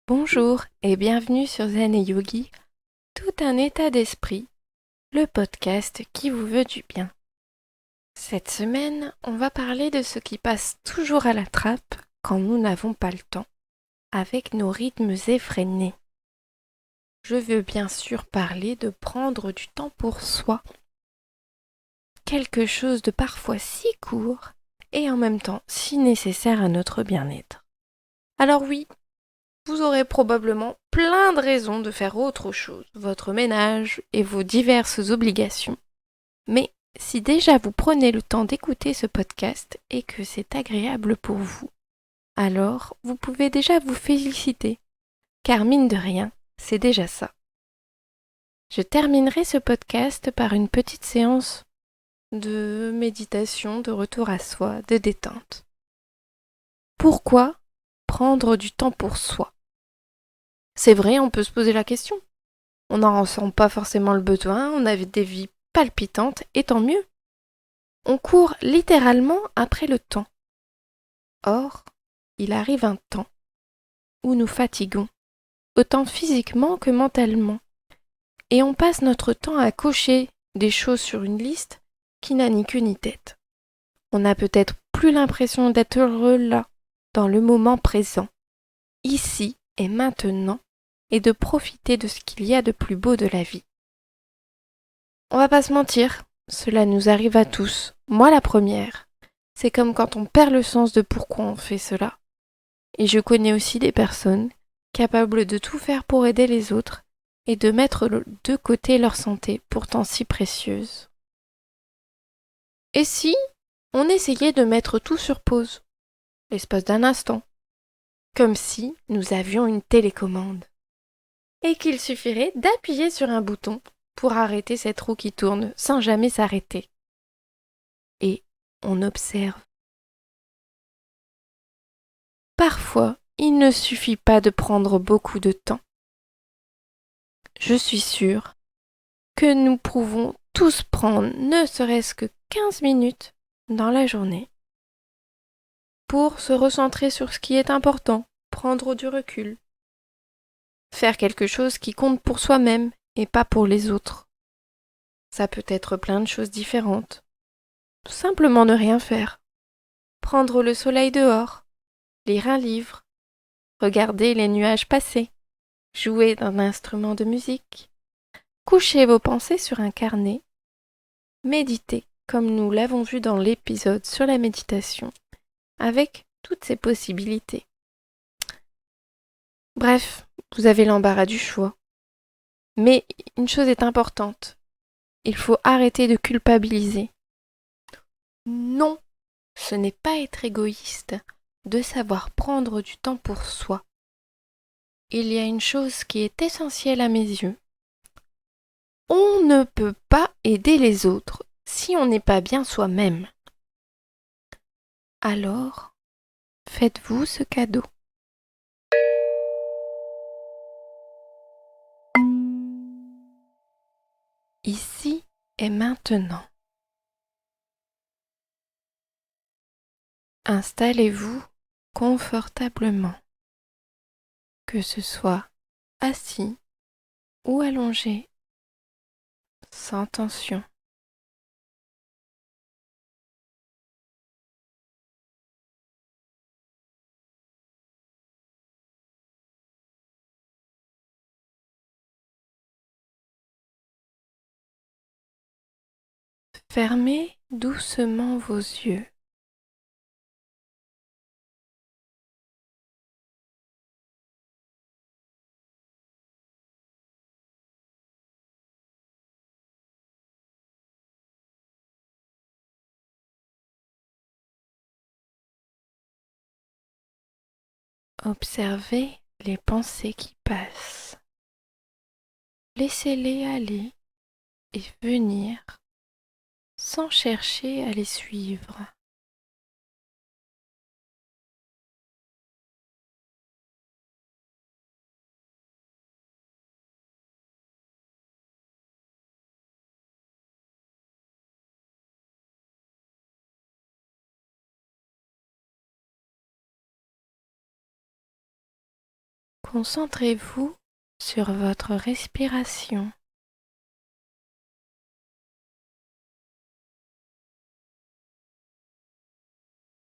Bonjour et bienvenue sur Zen et Yogi, tout un état d'esprit, le podcast qui vous veut du bien. Cette semaine, on va parler de ce qui passe toujours à la trappe quand nous n'avons pas le temps, avec nos rythmes effrénés. Je veux bien sûr parler de prendre du temps pour soi, quelque chose de parfois si court et en même temps si nécessaire à notre bien-être. Alors oui, vous aurez probablement plein de raisons de faire autre chose, votre ménage et vos diverses obligations. Mais si déjà vous prenez le temps d'écouter ce podcast et que c'est agréable pour vous, alors vous pouvez déjà vous féliciter, car mine de rien, c'est déjà ça. Je terminerai ce podcast par une petite séance de méditation, de retour à soi, de détente. Pourquoi prendre du temps pour soi? C'est vrai, on peut se poser la question. On n'en ressent pas forcément le besoin, on a des vies palpitantes, et tant mieux. On court littéralement après le temps. Or, il arrive un temps où nous fatiguons, autant physiquement que mentalement, et on passe notre temps à cocher des choses sur une liste qui n'a ni queue ni tête. On n'a peut-être plus l'impression d'être heureux là, dans le moment présent, ici et maintenant, et de profiter de ce qu'il y a de plus beau de la vie. On va pas se mentir, cela nous arrive à tous, moi la première. C'est comme quand on perd le sens de pourquoi on fait cela. Et je connais aussi des personnes capables de tout faire pour aider les autres et de mettre de côté leur santé, pourtant si précieuse. Et si on essayait de mettre tout sur pause, l'espace d'un instant, comme si nous avions une télécommande, et qu'il suffirait d'appuyer sur un bouton pour arrêter cette roue qui tourne sans jamais s'arrêter. Et on observe. Parfois, il ne suffit pas de prendre beaucoup de temps. Je suis sûre que nous pouvons tous prendre ne serait-ce que 15 minutes dans la journée pour se recentrer sur ce qui est important, prendre du recul, faire quelque chose qui compte pour soi-même et pas pour les autres. Ça peut être plein de choses différentes. Simplement ne rien faire. Prendre le soleil dehors, lire un livre, regarder les nuages passer, jouer d'un instrument de musique, coucher vos pensées sur un carnet, méditer comme nous l'avons vu dans l'épisode sur la méditation, avec toutes ces possibilités. Bref, vous avez l'embarras du choix. Mais une chose est importante, il faut arrêter de culpabiliser. Non, ce n'est pas être égoïste de savoir prendre du temps pour soi. Il y a une chose qui est essentielle à mes yeux. On ne peut pas aider les autres si on n'est pas bien soi-même. Alors, faites-vous ce cadeau. Ici et maintenant. Installez-vous confortablement, que ce soit assis ou allongé, sans tension. Fermez doucement vos yeux. Observez les pensées qui passent. Laissez-les aller et venir sans chercher à les suivre. Concentrez-vous sur votre respiration.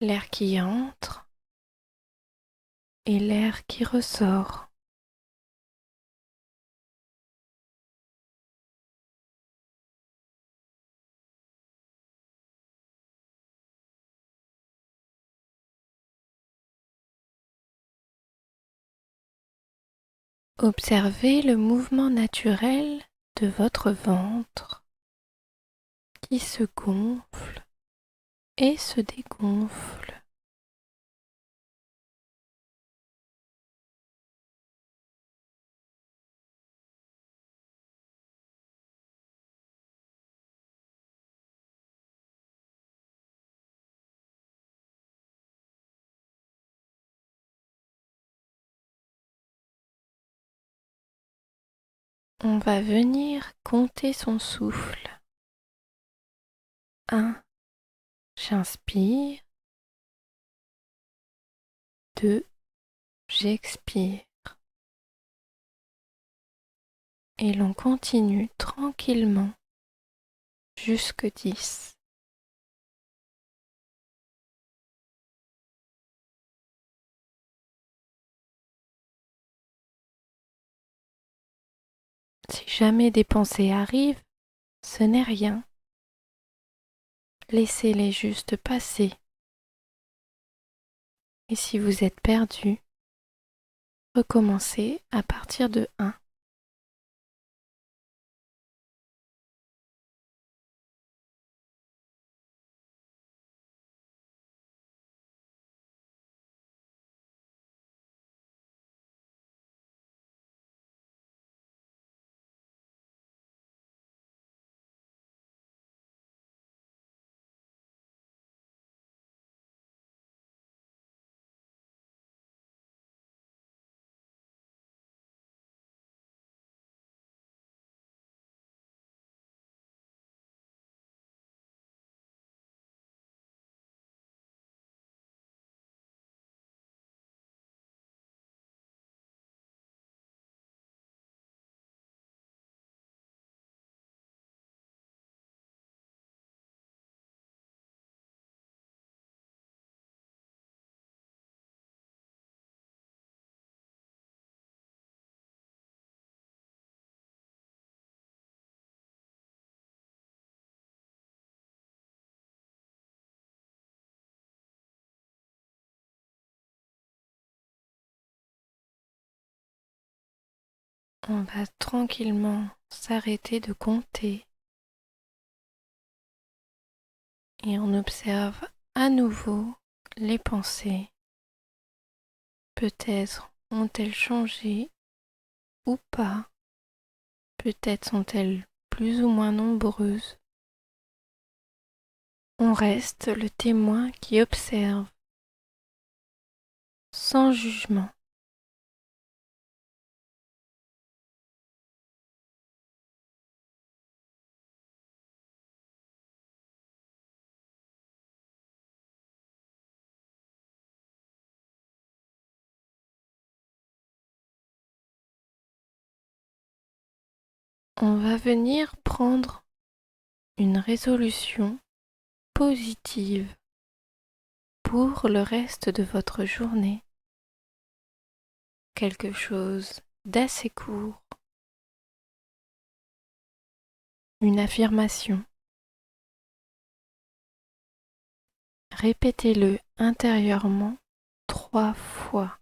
L'air qui entre et l'air qui ressort. Observez le mouvement naturel de votre ventre qui se gonfle et se dégonfle. On va venir compter son souffle. 1. J'inspire. 2. J'expire. Et l'on continue tranquillement jusque 10. Si jamais des pensées arrivent, ce n'est rien. Laissez-les juste passer. Et si vous êtes perdu, recommencez à partir de 1. On va tranquillement s'arrêter de compter et on observe à nouveau les pensées. Peut-être ont-elles changé ou pas. Peut-être sont-elles plus ou moins nombreuses. On reste le témoin qui observe, sans jugement. On va venir prendre une résolution positive pour le reste de votre journée. Quelque chose d'assez court. Une affirmation. Répétez-le intérieurement 3 fois.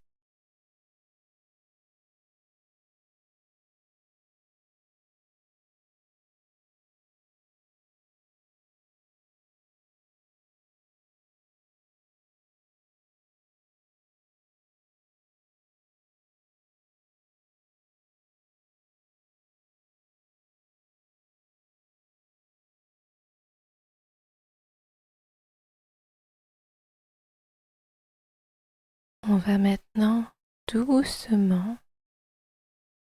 On va maintenant doucement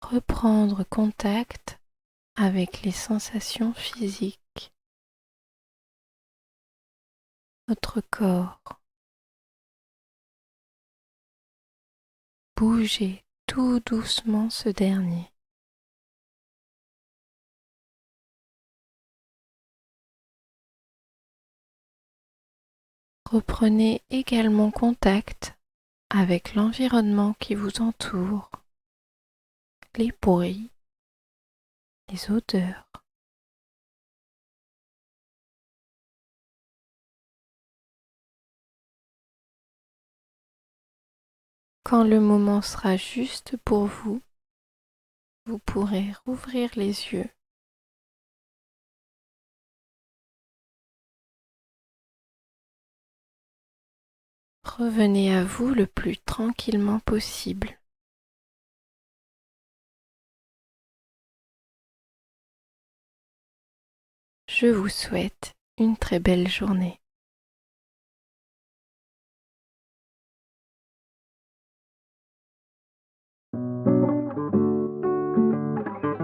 reprendre contact avec les sensations physiques. Votre corps. Bougez tout doucement ce dernier. Reprenez également contact avec l'environnement qui vous entoure, les bruits, les odeurs. Quand le moment sera juste pour vous, vous pourrez rouvrir les yeux. Revenez à vous le plus tranquillement possible. Je vous souhaite une très belle journée.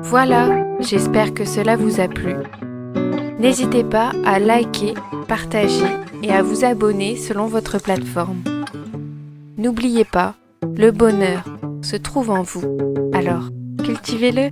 Voilà, j'espère que cela vous a plu. N'hésitez pas à liker, partager et à vous abonner selon votre plateforme. N'oubliez pas, le bonheur se trouve en vous, alors cultivez-le.